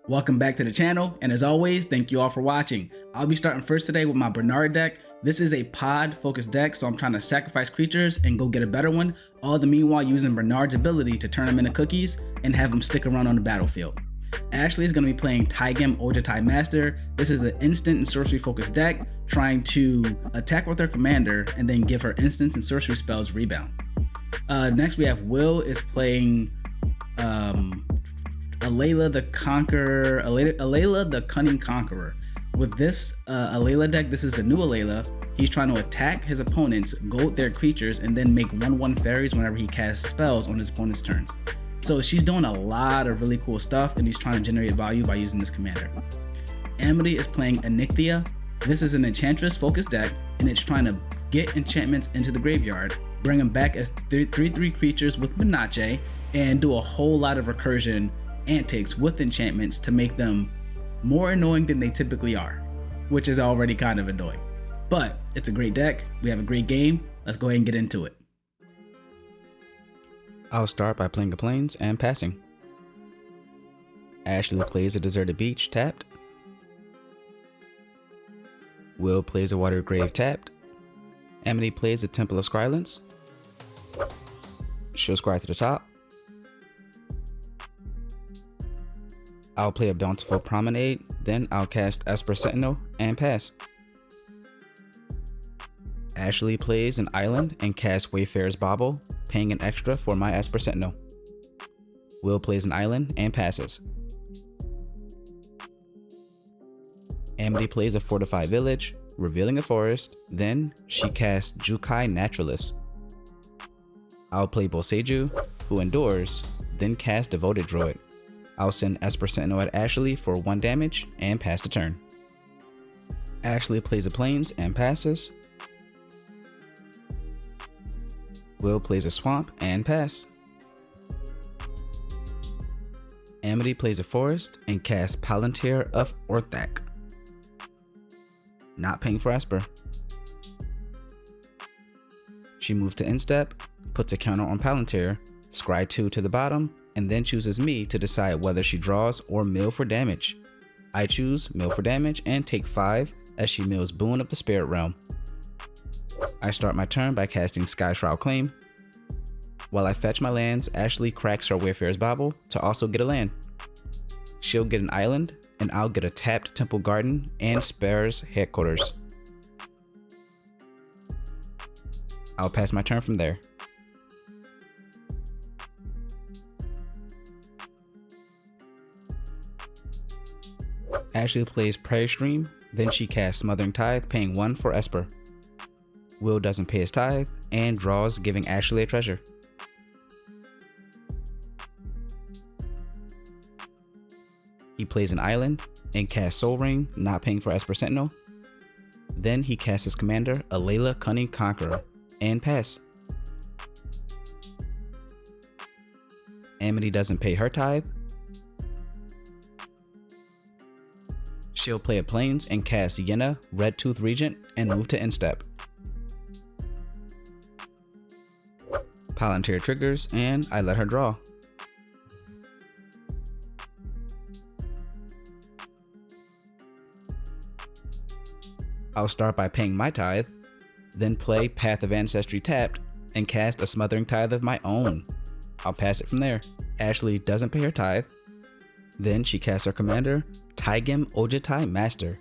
Welcome back to the channel, and as always, thank you all for watching. I'll be starting first today with my Brenard deck. This is a pod focused deck, so I'm trying to sacrifice creatures and go get a better one, all the meanwhile using Brenard's ability to turn them into cookies and have them stick around on the battlefield. Ashley is going to be playing Taigam Ojatai Master. This is an instant and sorcery focused deck, trying to attack with her commander and then give her instants and sorcery spells rebound. Next we have Will is playing Alela the Conqueror, Alela the Cunning Conqueror. With this Alela deck, this is the new Alela. He's trying to attack his opponents, gold their creatures, and then make 1/1 fairies whenever he casts spells on his opponent's turns. So she's doing a lot of really cool stuff, and he's trying to generate value by using this commander. Amity is playing Anikthea. This is an enchantress focused deck, and it's trying to get enchantments into the graveyard, bring them back as 3/3 creatures with Menache, and do a whole lot of recursion antics with enchantments to make them more annoying than they typically are, which is already kind of annoying. But it's a great deck. We have a great game. Let's go ahead and get into it. I'll start by playing a plains and passing. Ashley plays a deserted beach tapped. Will plays a water grave tapped. Amity plays a temple of Skrylance. She'll scry to the top. I'll play a bountiful promenade, then I'll cast Esper Sentinel and pass. Ashley plays an island and casts Wayfarer's Bauble, paying an extra for my Esper Sentinel. Will plays an island and passes. Amity plays a fortified village, revealing a forest, then she casts Jukai Naturalist. I'll play Boseiju, who endures, then cast Devoted Druid. I'll send Esper Sentinel at Ashley for 1 damage and pass the turn. Ashley plays a plains and passes. Will plays a swamp and pass. Amity plays a forest and casts Palantir of Orthanc. Not paying for Esper. She moves to instep, puts a counter on Palantir, scry 2 to the bottom, and then chooses me to decide whether she draws or mill for damage. I choose mill for damage and take 5 as she mills Boon of the Spirit Realm. I start my turn by casting Skyshroud Claim. While I fetch my lands, Ashley cracks her Wayfarer's Bauble to also get a land. She'll get an island, and I'll get a tapped Temple Garden and Spare's Headquarters. I'll pass my turn from there. Ashley plays Prairie Stream, then she casts Smothering Tithe, paying 1 for Esper. Will doesn't pay his tithe, and draws, giving Ashley a treasure. He plays an island, and casts Soul Ring, not paying for Esper Sentinel. Then he casts his commander, Alela Cunning Conqueror, and pass. Amity doesn't pay her tithe. She'll play a plains and cast Yenna, Red Tooth Regent, and move to instep. Palantir triggers, and I let her draw. I'll start by paying my tithe, then play Path of Ancestry tapped, and cast a Smothering Tithe of my own. I'll pass it from there. Ashley doesn't pay her tithe. Then she casts her commander, Taigam Ojatai Master.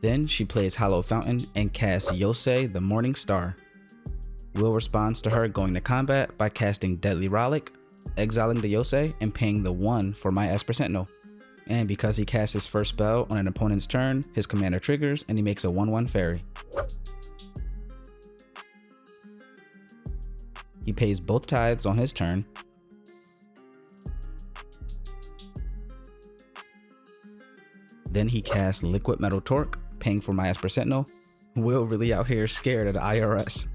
Then she plays Hollow Fountain and casts Yosei the Morning Star. Will responds to her going to combat by casting Deadly Rollick, exiling the Yosei and paying the 1 for my Esper Sentinel. And because he casts his first spell on an opponent's turn, his commander triggers and he makes a 1/1 fairy. He pays both tithes on his turn. Then he casts Liquid Metal Torque, paying for my Esper Sentinel. Will really out here scared of the IRS.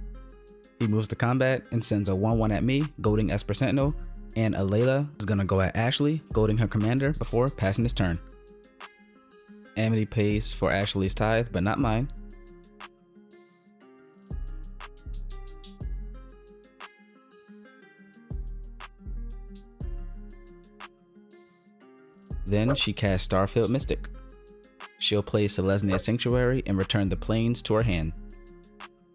He moves to combat and sends a 1/1 at me, golding Esper Sentinel, and Alela is gonna go at Ashley, golding her commander before passing his turn. Amity pays for Ashley's tithe, but not mine. Then she casts Starfield Mystic. She'll play Selesnya Sanctuary and return the plains to her hand.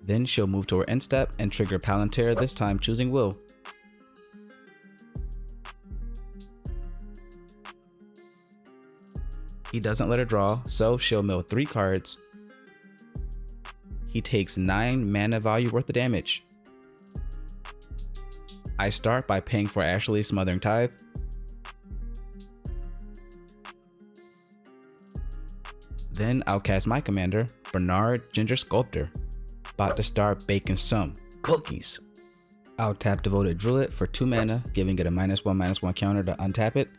Then she'll move to her end step and trigger Palantir, this time choosing Will. He doesn't let her draw, so she'll mill 3 cards. He takes 9 mana value worth of damage. I start by paying for Ashley's Smothering Tithe. Then I'll cast my commander, Brenard Ginger Sculptor. About to start baking some cookies. I'll tap Devoted Druid for 2 mana, giving it a -1/-1 counter to untap it.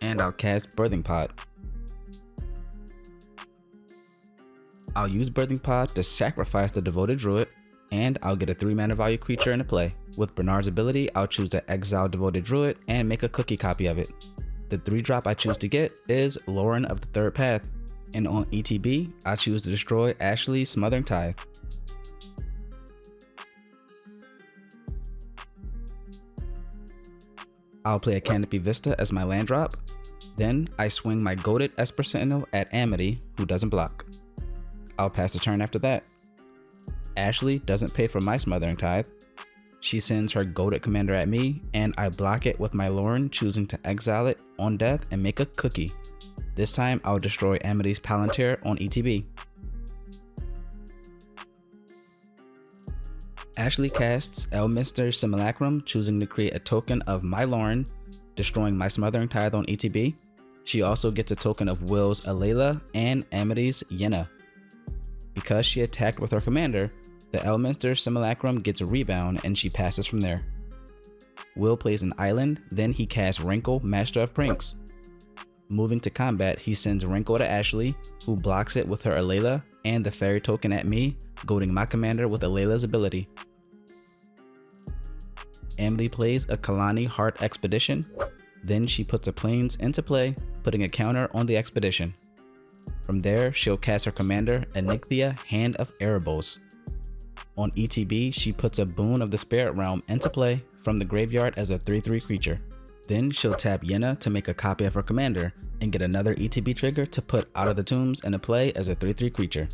And I'll cast Birthing Pod. I'll use Birthing Pod to sacrifice the Devoted Druid, and I'll get a 3 mana value creature into play. With Bernard's ability, I'll choose to exile Devoted Druid and make a cookie copy of it. The 3-drop I choose to get is Lauren of the Third Path, and on ETB, I choose to destroy Ashley's Smothering Tithe. I'll play a Canopy Vista as my land drop. Then I swing my goated Esper Sentinel at Amity, who doesn't block. I'll pass the turn after that. Ashley doesn't pay for my Smothering Tithe. She sends her goated commander at me, and I block it with my Lauren, choosing to exile it on death and make a cookie. This time I'll destroy Amity's Palantir on ETB. Ashley casts Elminster Simulacrum, choosing to create a token of my Lauren, destroying my Smothering Tithe on ETB. She also gets a token of Will's Alela and Amity's Yenna. Because she attacked with her commander, the Elminster Simulacrum gets a rebound and she passes from there. Will plays an island, then he casts Wrinkle, Master of Pranks. Moving to combat, he sends Wrinkle to Ashley, who blocks it with her Alela, and the fairy token at me, goading my commander with Alela's ability. Amity plays a Kalani Heart Expedition, then she puts a plains into play, putting a counter on the expedition. From there, she'll cast her commander, Anikthea, Hand of Erebos. On ETB, she puts a Boon of the Spirit Realm into play from the graveyard as a 3/3 creature. Then she'll tap Yenna to make a copy of her commander and get another ETB trigger to put Out of the Tombs into play as a 3/3 creature.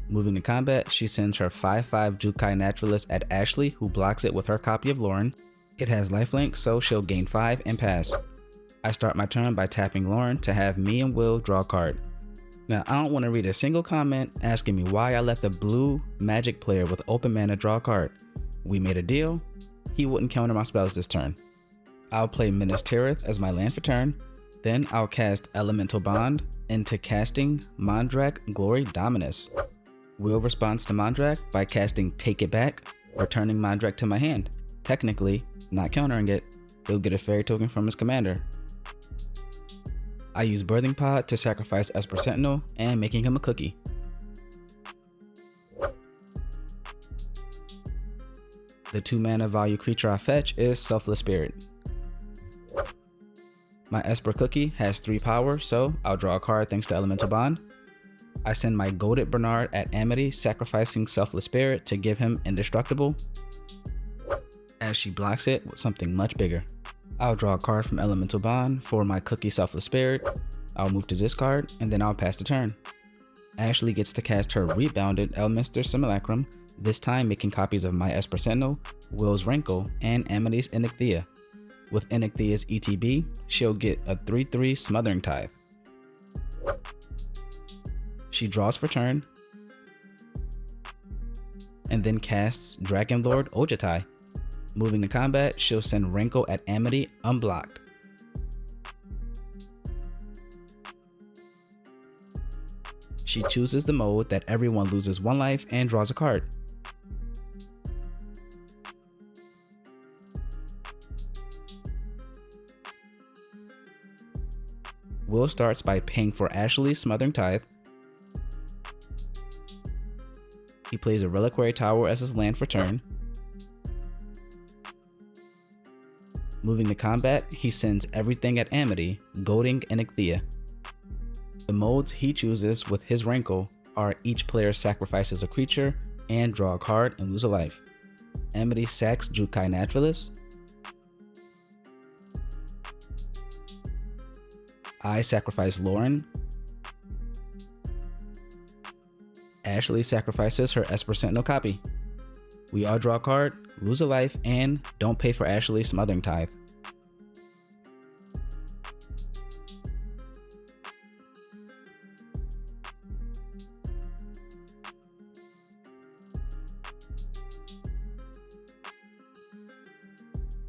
Moving to combat, she sends her 5/5 Jukai Naturalist at Ashley, who blocks it with her copy of Lauren. It has lifelink, so she'll gain 5 and pass. I start my turn by tapping Lauren to have me and Will draw a card. Now, I don't want to read a single comment asking me why I let the blue magic player with open mana draw a card. We made a deal. He wouldn't counter my spells this turn. I'll play Minas Tirith as my land for turn. Then I'll cast Elemental Bond into casting Mondrak Glory Dominus. Will responds to Mondrak by casting Take It Back, returning Mondrak to my hand. Technically, not countering it, he'll get a fairy token from his commander. I use Birthing Pod to sacrifice Esper Sentinel and making him a cookie. The 2 mana value creature I fetch is Selfless Spirit. My Esper Cookie has 3 power, so I'll draw a card thanks to Elemental Bond. I send my goated Bernard at Amity, sacrificing Selfless Spirit to give him Indestructible, as she blocks it with something much bigger. I'll draw a card from Elemental Bond for my Cookie Selfless Spirit. I'll move to discard, and then I'll pass the turn. Ashley gets to cast her rebounded Elminster Simulacrum, this time making copies of my Esper Sentinel, Will's Wrinkle, and Amity's Anikthea. With Anikthea's ETB, she'll get a 3/3 Smothering Tithe. She draws for turn, and then casts Dragon Lord Ojatai. Moving to combat, she'll send Wrinkle at Amity unblocked. She chooses the mode that everyone loses 1 life and draws a card. Will starts by paying for Ashley's Smothering Tithe. He plays a Reliquary Tower as his land for turn. Moving to combat, he sends everything at Amity, goading Anikthea. The modes he chooses with his Wrinkle are each player sacrifices a creature and draw a card and lose a life. Amity sacks Jukai Naturalist. I sacrifice Lauren. Ashley sacrifices her Esper Sentinel copy. We all draw a card, lose a life, and don't pay for Ashley's Smothering Tithe.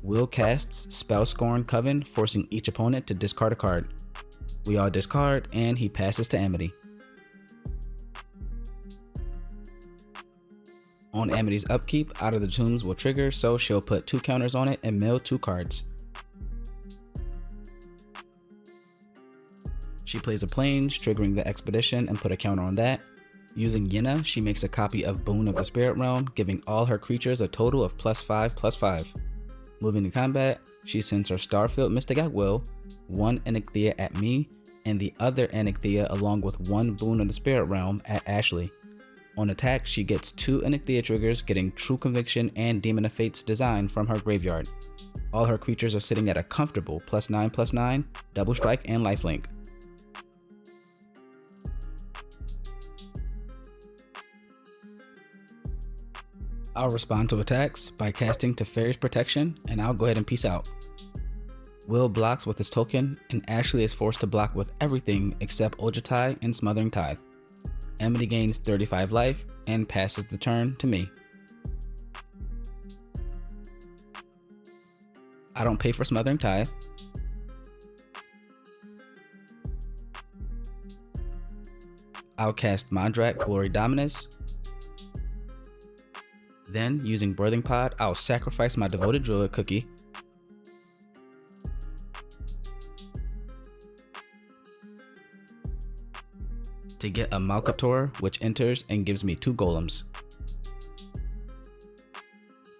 Will casts Spellscorn Coven, forcing each opponent to discard a card. We all discard, and he passes to Amity. On Amity's upkeep, Out of the Tombs will trigger, so she'll put 2 counters on it and mill 2 cards. She plays a Plains, triggering the Expedition and put a counter on that. Using Yenna, she makes a copy of Boon of the Spirit Realm, giving all her creatures a total of +5/+5. Moving to combat, she sends her Starfield Mystic at will, 1 Anikthea at me, and the other Anikthea along with 1 Boon of the Spirit Realm at Ashley. On attack, she gets 2 Anikthea triggers, getting True Conviction and Demon of Fate's Design from her graveyard. All her creatures are sitting at a comfortable +9/+9, Double Strike, and Lifelink. I'll respond to attacks by casting Teferi's Protection, and I'll go ahead and peace out. Will blocks with his token, and Ashley is forced to block with everything except Ojutai and Smothering Tithe. Amity gains 35 life and passes the turn to me. I don't pay for Smothering Tithe. I'll cast Mondrak Glory Dominus. Then, using Birthing Pod, I'll sacrifice my Devoted Druid cookie. To get a Malkator, which enters and gives me 2 golems.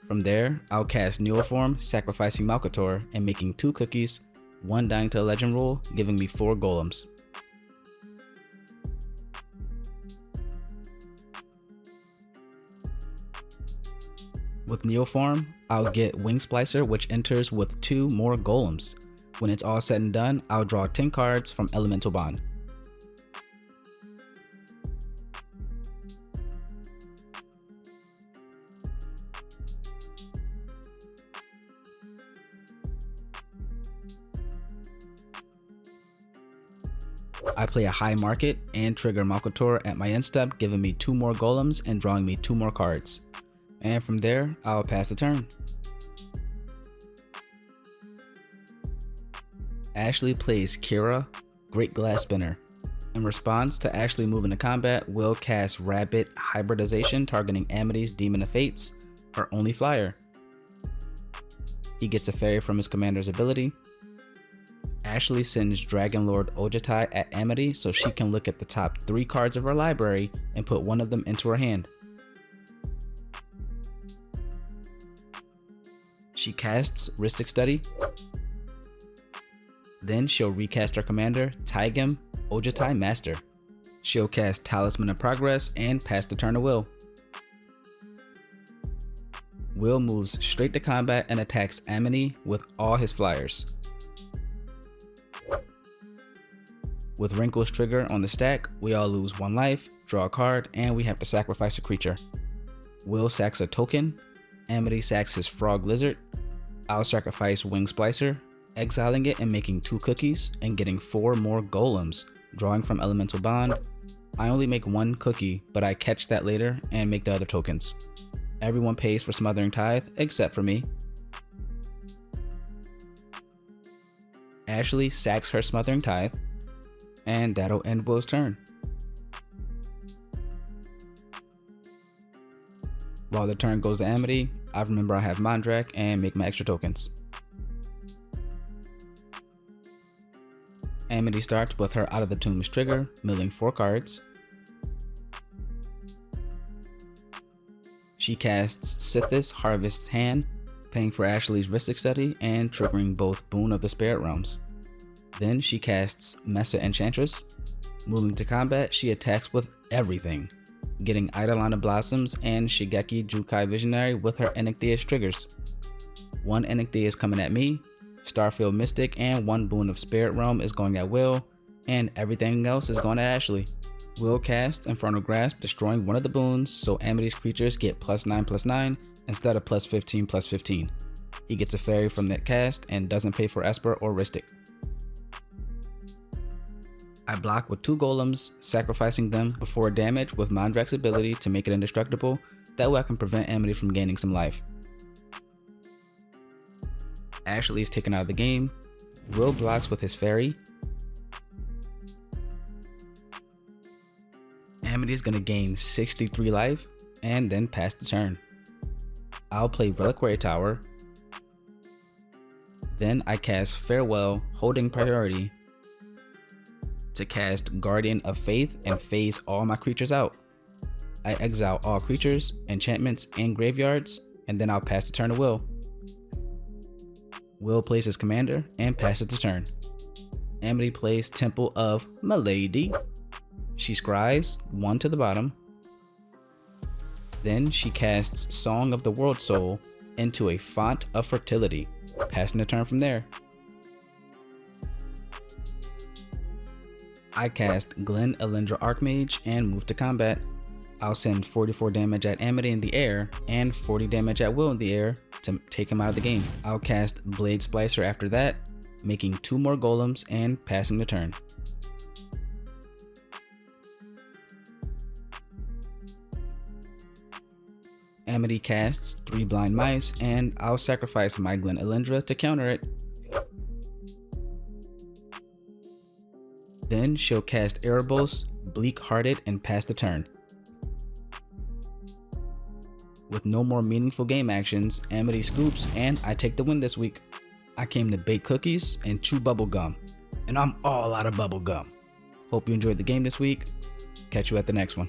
From there, I'll cast Neoform, sacrificing Malkator and making 2 cookies, 1 dying to a legend rule, giving me 4 golems. With Neoform, I'll get Wing Splicer, which enters with 2 more golems. When it's all said and done, I'll draw 10 cards from Elemental Bond. I play a High Market and trigger Malkator at my end step, giving me 2 more golems and drawing me 2 more cards. And from there, I'll pass the turn. Ashley plays Kira, Great Glass Spinner. In response to Ashley moving to combat, Will cast Rabbit Hybridization, targeting Amity's Demon of Fates, her only flyer. He gets a fairy from his commander's ability. Ashley sends Dragon Lord Ojutai at Amity so she can look at the top 3 cards of her library and put 1 of them into her hand. She casts Rhystic Study. Then she'll recast her commander, Taigam Ojutai Master. She'll cast Talisman of Progress and pass the turn to Will. Will moves straight to combat and attacks Amity with all his flyers. With Wrinkle's trigger on the stack, we all lose 1 life, draw a card, and we have to sacrifice a creature. Will sacks a token. Amity sacks his Frog Lizard. I'll sacrifice Wing Splicer, exiling it and making 2 cookies and getting 4 more golems, drawing from Elemental Bond. I only make 1 cookie, but I catch that later and make the other tokens. Everyone pays for Smothering Tithe except for me. Ashley sacks her Smothering Tithe, and that'll end Will's turn. While the turn goes to Amity, I remember I have Mondrak and make my extra tokens. Amity starts with her Out of the Tombs trigger, milling 4 cards. She casts Sithis Harvest's Hand, paying for Ashley's Rhystic Study and triggering both Boon of the Spirit Realms. Then she casts Mesa Enchantress. Moving to combat, she attacks with everything. getting Eidolon Blossoms and Shigeki Jukai Visionary with her Anikthea's triggers. One Anikthea is coming at me, Starfield Mystic and one Boon of Spirit Realm is going at Will, and everything else is going at Ashley. Will cast Infernal Grasp, destroying one of the boons, so Amity's creatures get +9/+9 instead of +15/+15. He gets a fairy from that cast and doesn't pay for Esper or Rhystic. I block with 2 golems, sacrificing them before damage with Mondrak's ability to make it indestructible, that way I can prevent Amity from gaining some life. Ashley is taken out of the game, Will blocks with his fairy. Amity is going to gain 63 life and then pass the turn. I'll play Reliquary Tower. Then I cast Farewell, holding priority to cast Guardian of Faith and phase all my creatures out. I exile all creatures, enchantments, and graveyards, and then I'll pass the turn to Will. Will plays his commander and passes the turn. Amity plays Temple of Milady. She scries 1 to the bottom. Then she casts Song of the World Soul into a Font of Fertility, passing the turn from there. I cast Glen Elendra Archmage and move to combat. I'll send 44 damage at Amity in the air and 40 damage at Will in the air to take him out of the game. I'll cast Blade Splicer after that, making 2 more golems and passing the turn. Amity casts 3 Blind Mice and I'll sacrifice my Glen Elendra to counter it. Then she'll cast Erebos, Bleak Hearted, and pass the turn. With no more meaningful game actions, Amity scoops and I take the win this week. I came to bake cookies and chew bubble gum, and I'm all out of bubble gum. Hope you enjoyed the game this week. Catch you at the next one.